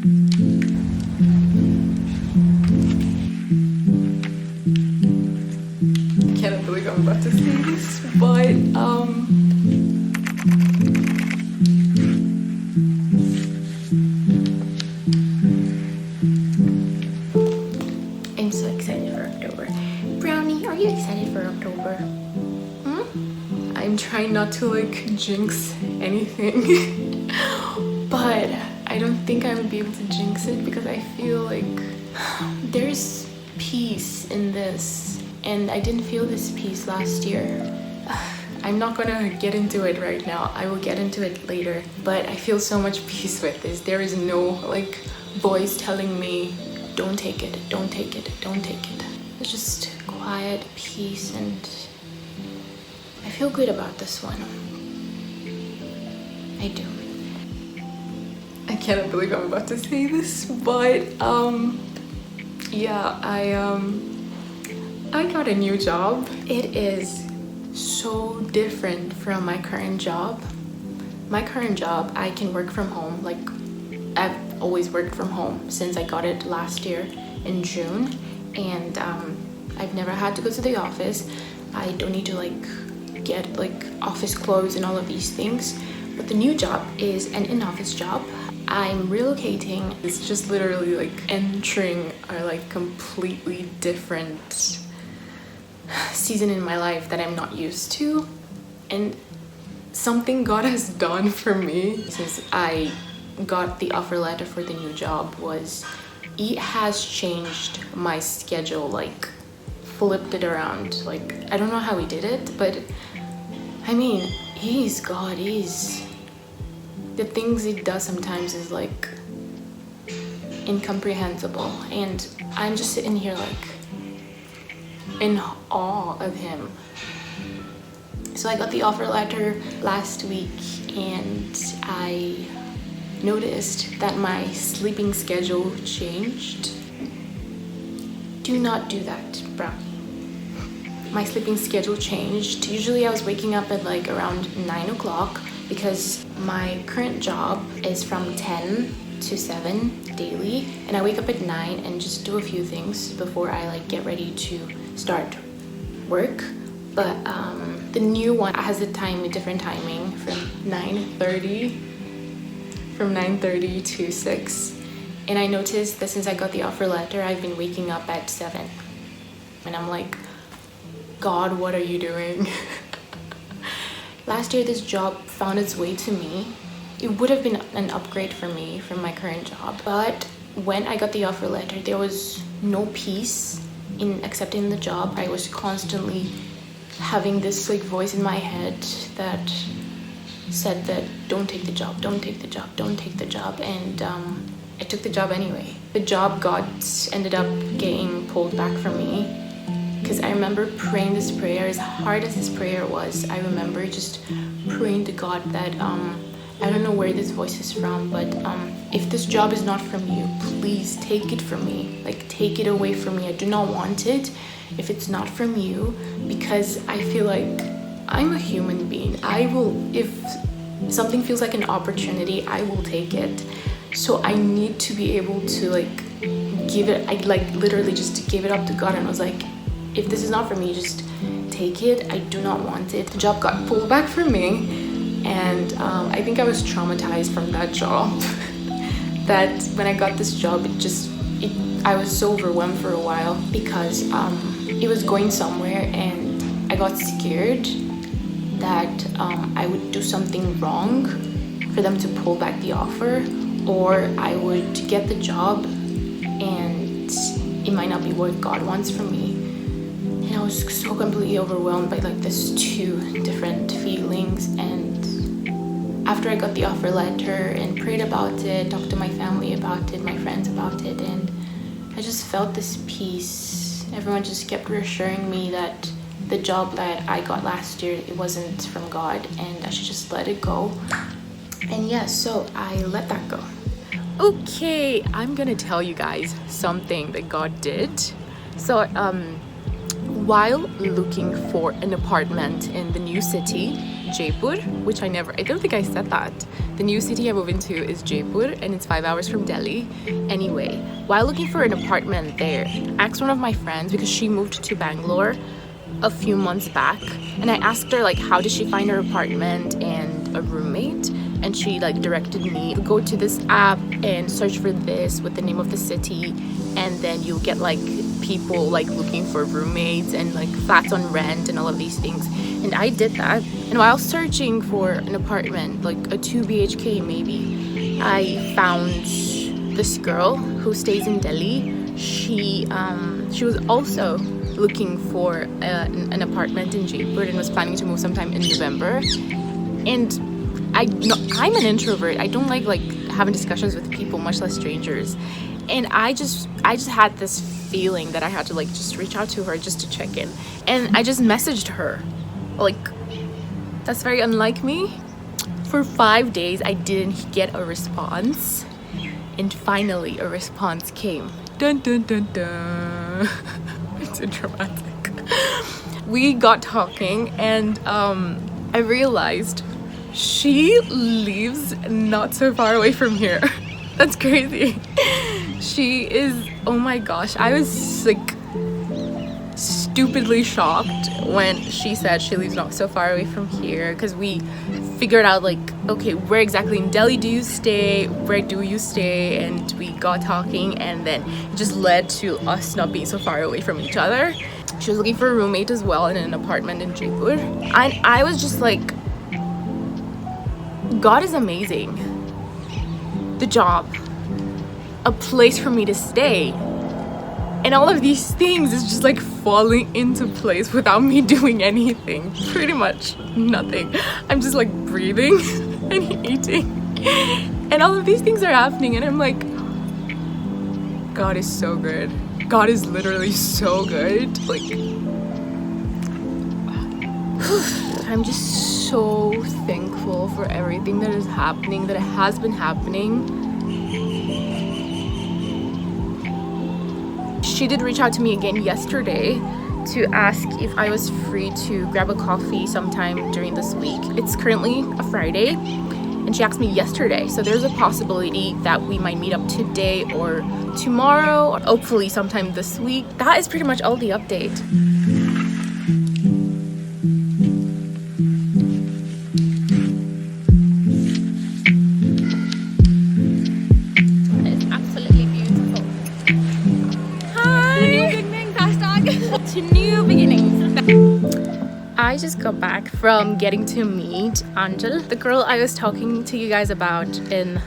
I cannot believe I'm about to say this, but I'm so excited for October. Brownie, are you excited for October? I'm trying not to like jinx anything, but I don't think I would be able to jinx it because I feel like there's peace in this, and I didn't feel this peace last year. I'm not gonna get into it right now. I will get into it later, but I feel so much peace with this. There is no like voice telling me don't take it, don't take it, don't take it. It's just quiet peace, and I feel good about this one. I do. I cannot believe I'm about to say this, but yeah, I got a new job. It is so different from my current job. My current job, I can work from home. Like, I've always worked from home since I got it last year in June, and I've never had to go to the office. I don't need to like get like office clothes and all of these things. But the new job is an in-office job. I'm relocating. It's just literally like entering a like completely different season in my life that I'm not used to, and something God has done for me since I got the offer letter for the new job was it has changed my schedule, like flipped it around. Like, I don't know how he did it, but I mean, he's God. He's the things he does sometimes is like incomprehensible, and I'm just sitting here like in awe of him. So I got the offer letter last week, and I noticed that my sleeping schedule changed. Do not do that, Brownie. My sleeping schedule changed. Usually I was waking up at like around 9 o'clock because my current job is from 10 to 7 daily, and I wake up at 9 and just do a few things before I like get ready to start work. But the new one has a different timing from 9:30 to 6. And I noticed that since I got the offer letter, I've been waking up at 7, and I'm like, God, what are you doing? Last year this job found its way to me. It would have been an upgrade for me from my current job, but when I got the offer letter, there was no peace in accepting the job. I was constantly having this like voice in my head that said that don't take the job, don't take the job, don't take the job, and I took the job anyway. The job ended up getting pulled back from me because I remember praying this prayer. As hard as this prayer was, I remember just praying to God that I don't know where this voice is from, but if this job is not from you, please take it from me. Like, take it away from me. I do not want it if it's not from you, because I feel like I'm a human being. If something feels like an opportunity, I will take it. So I need to be able to like give it, I like literally just gave it up to God and was like, if this is not for me, just take it. I do not want it. The job got pulled back from me, and I think I was traumatized from that job. That when I got this job, I was so overwhelmed for a while because it was going somewhere, and I got scared that I would do something wrong for them to pull back the offer, or I would get the job and it might not be what God wants from me. And I was so completely overwhelmed by like this two different feelings. And after I got the offer letter and prayed about it, talked to my family about it, my friends about it, and I just felt this peace. Everyone just kept reassuring me that the job that I got last year, it wasn't from God, and I should just let it go. And yeah, so I let that go. Okay, I'm gonna tell you guys something that God did. So while looking for an apartment in the new city, Jaipur, which I don't think I said that. The new city I moved into is Jaipur, and it's 5 hours from Delhi. Anyway, while looking for an apartment there, I asked one of my friends, because she moved to Bangalore a few months back, and I asked her like how did she find her apartment and a roommate, and she like directed me to go to this app and search for this with the name of the city, and then you'll get like people like looking for roommates and like flats on rent and all of these things. And I did that, and while searching for an apartment, like a 2 BHK maybe, I found this girl who stays in Delhi. She was also looking for an apartment in Jaipur and was planning to move sometime in November. And I'm an introvert. I don't like having discussions with people, much less strangers. And I just had this feeling that I had to like just reach out to her just to check in. And I just messaged her. Like, that's very unlike me. For 5 days I didn't get a response, and finally a response came. Dun dun dun dun. It's so dramatic. We got talking, and I realized she lives not so far away from here. That's crazy. She is, oh my gosh, I was like stupidly shocked when she said she lives not so far away from here, because we figured out like, okay, where exactly in Delhi do you stay, where do you stay, and we got talking, and then it just led to us not being so far away from each other. She was looking for a roommate as well in an apartment in Jaipur, and I was just like, God is amazing. The job, a place for me to stay, and all of these things is just like falling into place without me doing anything. Pretty much nothing. I'm just like breathing and eating, and all of these things are happening, and I'm like, God is so good. God is literally so good. Like, I'm just so thankful for everything that is happening, that has been happening. She did reach out to me again yesterday to ask if I was free to grab a coffee sometime during this week. It's currently a Friday, and she asked me yesterday, so there's a possibility that we might meet up today or tomorrow, or hopefully sometime this week. That is pretty much all the update. New beginnings. I just got back from getting to meet Anjal, the girl I was talking to you guys about in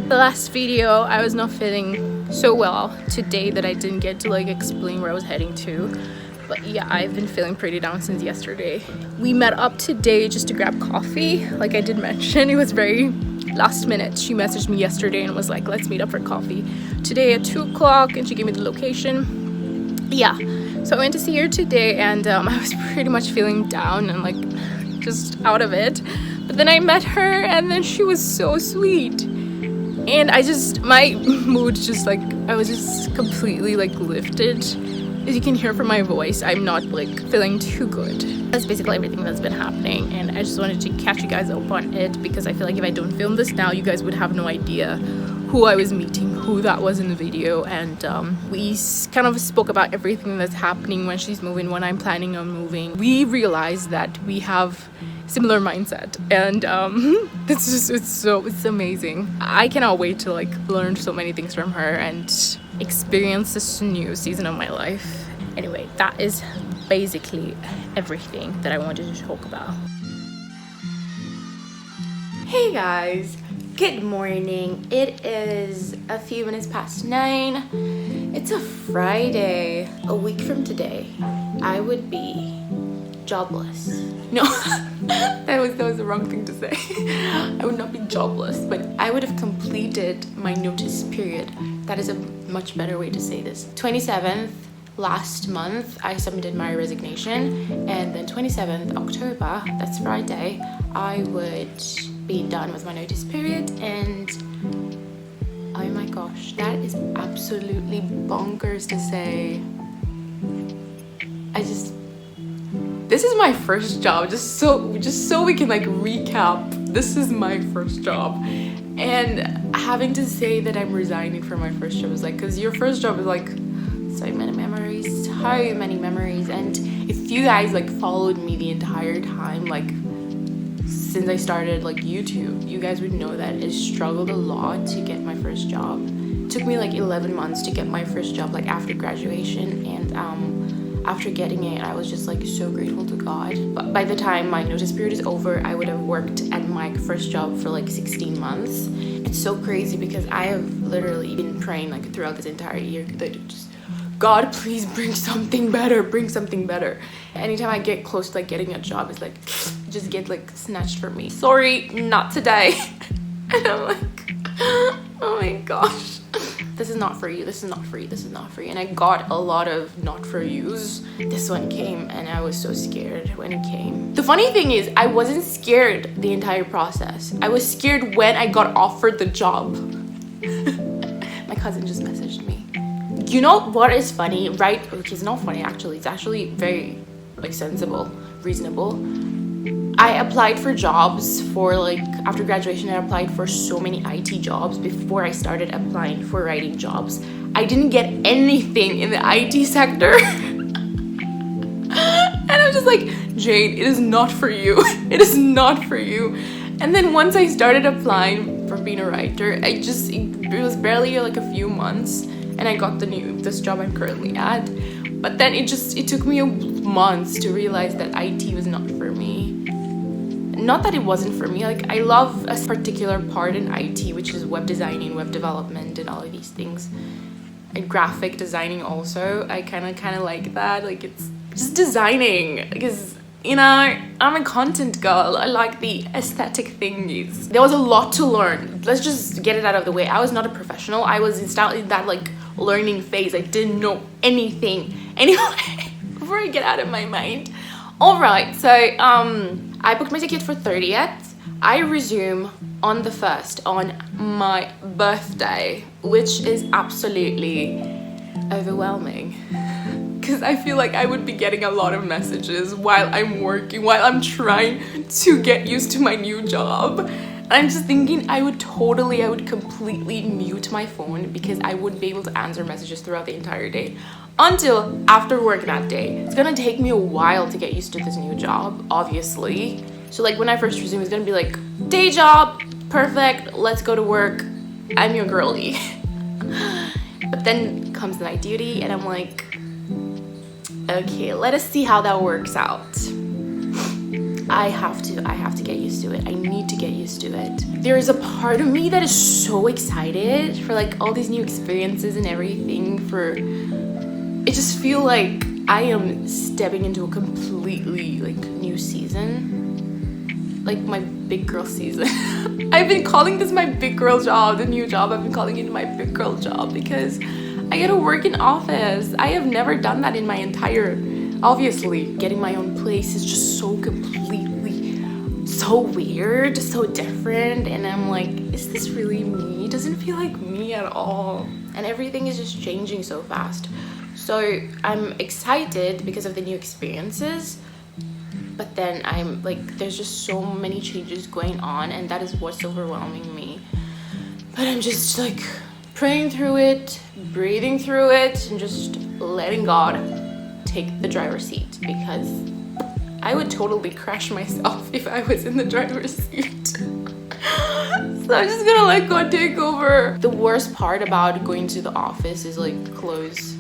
the last video. I was not feeling so well today that I didn't get to like explain where I was heading to, but yeah, I've been feeling pretty down since yesterday. We met up today just to grab coffee. Like I did mention, it was very last minute. She messaged me yesterday and was like, let's meet up for coffee today at 2 o'clock, and she gave me the location. Yeah, so I went to see her today, and I was pretty much feeling down and like just out of it, but then I met her, and then she was so sweet, and my mood just like, I was just completely like lifted. As you can hear from my voice, I'm not like feeling too good. That's basically everything that's been happening, and I just wanted to catch you guys up on it, because I feel like if I don't film this now, you guys would have no idea who I was meeting, who that was in the video. And we kind of spoke about everything that's happening when she's moving, when I'm planning on moving. We realized that we have similar mindset, and it's amazing. I cannot wait to like learn so many things from her and experience this new season of my life. Anyway, that is basically everything that I wanted to talk about. Hey guys, good morning. It is a few minutes past 9. It's a Friday. A week from today, I would be jobless. No, that was the wrong thing to say. I would not be jobless, but I would have completed my notice period. That is a much better way to say this. 27th last month, I submitted my resignation, and then 27th October, that's Friday, I would be done with my notice period. And oh my gosh, that is absolutely bonkers to say. this is my first job, just so we can like recap. This is my first job, and having to say that I'm resigning from my first job is like, because your first job is like so many memories, and if you guys like followed me the entire time, like since I started like YouTube, you guys would know that I struggled a lot to get my first job. It took me like 11 months to get my first job, like after graduation, and after getting it, I was just like so grateful to God. But by the time my notice period is over, I would have worked at my first job for like 16 months. It's so crazy because I have literally been praying like throughout this entire year that just, God, please bring something better, bring something better. Anytime I get close to like getting a job, it's like just get like snatched from me. Sorry, not today. And I'm like, oh my gosh, this is not for you, this is not for you, this is not for you. And I got a lot of not for yous. This one came and I was so scared when it came. The funny thing is, I wasn't scared the entire process. I was scared when I got offered the job. My cousin just messaged me. You know what is funny, right? Which is not funny actually, it's actually very like sensible, reasonable. I applied for jobs for like, after graduation, I applied for so many IT jobs before I started applying for writing jobs. I didn't get anything in the IT sector. And I'm just like, Jane, it is not for you. It is not for you. And then once I started applying for being a writer, it was barely like a few months and I got this job I'm currently at. But then it took me months to realize that IT was not for me. Not that it wasn't for me, like I love a particular part in IT, which is web designing, web development, and all of these things. And graphic designing also, I kind of like that, like it's just designing, because you know, I'm a content girl, I like the aesthetic thingies. There was a lot to learn, let's just get it out of the way. I was not a professional, I was in that like learning phase, I didn't know anything. Anyway, before I get out of my mind. Alright, so I booked my ticket for 30th. I resume on the 1st, on my birthday, which is absolutely overwhelming. Because I feel like I would be getting a lot of messages while I'm working, while I'm trying to get used to my new job. And I'm just thinking I would completely mute my phone because I wouldn't be able to answer messages throughout the entire day until after work that day. It's gonna take me a while to get used to this new job, obviously. So like when I first resume, it's gonna be like, day job, perfect, let's go to work, I'm your girlie. But then comes night duty and I'm like, okay, let us see how that works out. I have to get used to it. I need to get used to it. There is a part of me that is so excited for like all these new experiences and everything. It just feel like I am stepping into a completely like new season, like my big girl season. I've been calling this my big girl job, the new job. I've been calling it my big girl job because I get to work in office. I have never done that in my entire. Obviously, getting my own place is just so completely, so weird, so different. And I'm like, is this really me? It doesn't feel like me at all. And everything is just changing so fast. So I'm excited because of the new experiences. But then I'm like, there's just so many changes going on. And that is what's overwhelming me. But I'm just like praying through it, breathing through it, and just letting God take the driver's seat, because I would totally crash myself if I was in the driver's seat. So I'm just gonna let God take over. The worst part about going to the office is like clothes.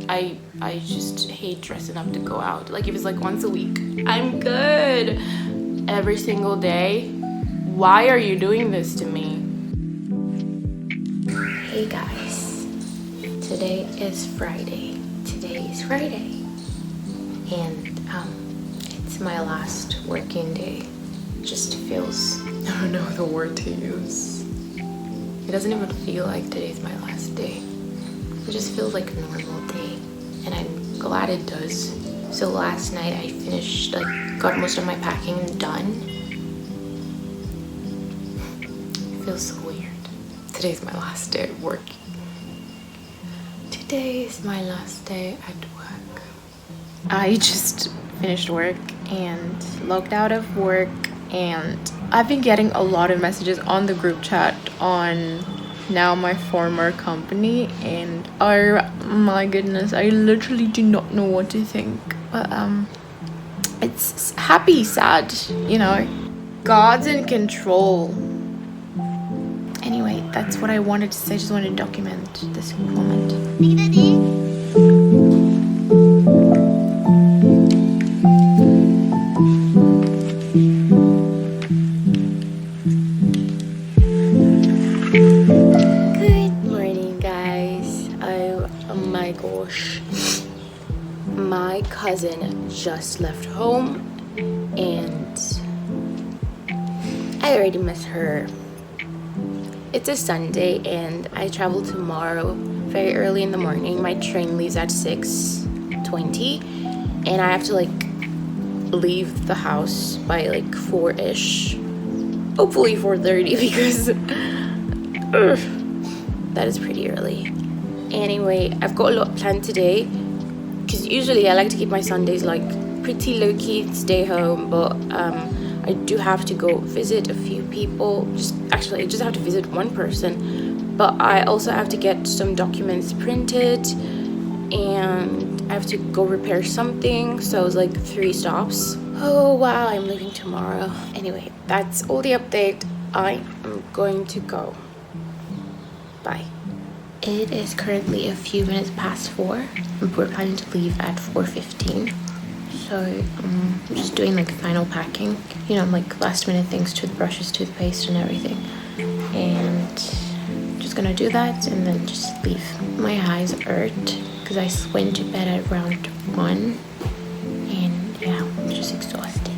I just hate dressing up to go out. Like if it's like once a week, I'm good. Every single day, why are you doing this to me? Hey guys, today is Friday. And it's my last working day. Just feels, I don't know the word to use. It doesn't even feel like today's my last day. It just feels like a normal day, and I'm glad it does. So last night I finished, got most of my packing done. It feels so weird. Today's my last day at work. Today is my last day at work. I just finished work and logged out of work, and I've been getting a lot of messages on the group chat on now my former company, and oh my goodness, I literally do not know what to think. But it's happy, sad, you know. God's in control. Anyway, that's what I wanted to say. I just wanted to document this moment. Good morning, guys. Oh my gosh. My cousin just left home and I already miss her. It's a Sunday and I travel tomorrow very early in the morning. My train leaves at 6:20 and I have to like leave the house by like 4-ish. Hopefully 4:30 because that is pretty early. Anyway, I've got a lot planned today because usually I like to keep my Sundays like pretty low-key, stay home, but I do have to go visit a few people. I just have to visit one person, but I also have to get some documents printed and I have to go repair something, so it's like 3 stops. Oh wow, I'm leaving tomorrow. Anyway, that's all the update. I am going to go. Bye. It is currently a few minutes past 4. We're planning to leave at 4:15. So I'm just doing like final packing, you know, like last minute things, toothbrushes, toothpaste and everything. And just gonna do that and then just leave. My eyes hurt because I went to bed at around 1 and yeah, I'm just exhausted.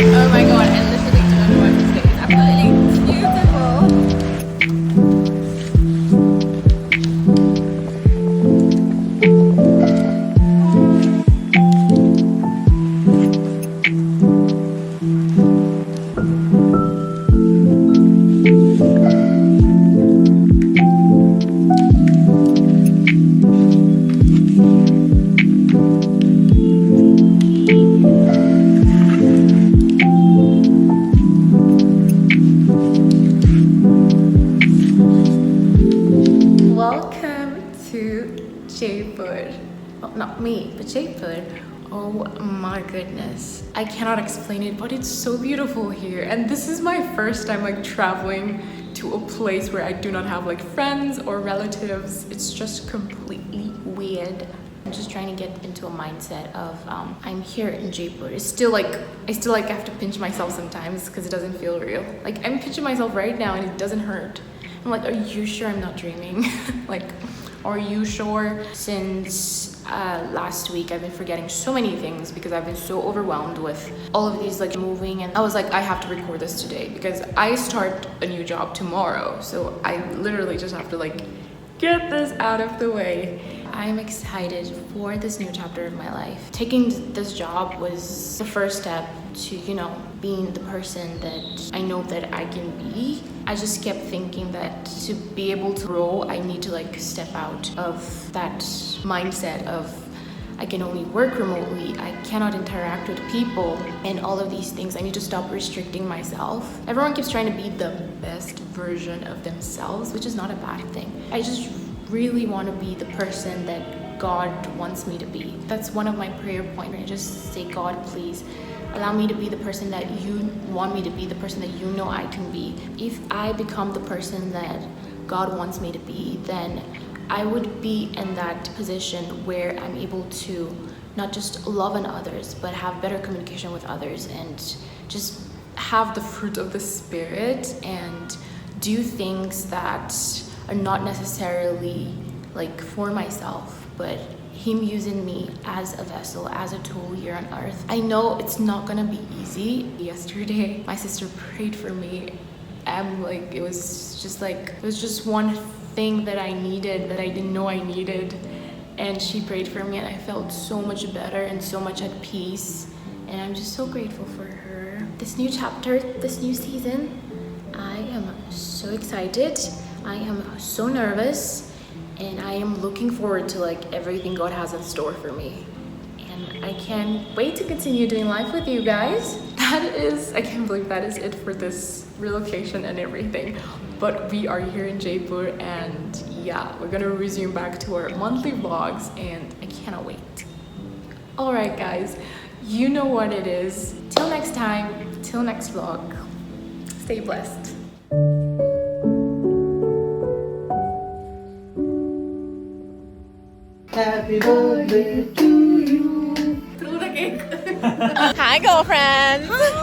Oh my god, I literally don't know what to say. It's absolutely beautiful. Well, not me, but Jaipur. Oh my goodness, I cannot explain it, but it's so beautiful here. And this is my first time like traveling to a place where I do not have like friends or relatives. It's just completely weird. I'm just trying to get into a mindset of I'm here in Jaipur. It's still like I still have to pinch myself sometimes because it doesn't feel real. Like I'm pinching myself right now and it doesn't hurt. I'm like, are you sure I'm not dreaming? Like, are you sure? Since last week I've been forgetting so many things because I've been so overwhelmed with all of these like moving, and I was like, I have to record this today because I start a new job tomorrow, so I literally just have to like get this out of the way. I'm excited for this new chapter of my life. Taking this job was the first step to, being the person that I know that I can be. I just kept thinking that to be able to grow, I need to step out of that mindset of I can only work remotely, I cannot interact with people, and all of these things. I need to stop restricting myself. Everyone keeps trying to be the best version of themselves, which is not a bad thing. I just really want to be the person that God wants me to be. That's one of my prayer points. I just say, God, please allow me to be the person that you want me to be, the person that you know I can be. If I become the person that God wants me to be, then I would be in that position where I'm able to not just love on others, but have better communication with others and just have the fruit of the Spirit and do things that are not necessarily for myself, but Him using me as a vessel, as a tool here on earth. I know it's not gonna be easy. Yesterday, my sister prayed for me. It was just one thing that I needed that I didn't know I needed, and she prayed for me, and I felt so much better and so much at peace, and I'm just so grateful for her. This new chapter, this new season, I am so excited. I am so nervous, and I am looking forward to everything God has in store for me, and I can't wait to continue doing life with you guys. I can't believe that is it for this relocation and everything. But we are here in Jaipur, and yeah, we're gonna resume back to our monthly vlogs, and I cannot wait. Alright guys, you know what it is. Till next time, till next vlog, stay blessed. Happy birthday to you. Through the cake. Hi, girlfriends.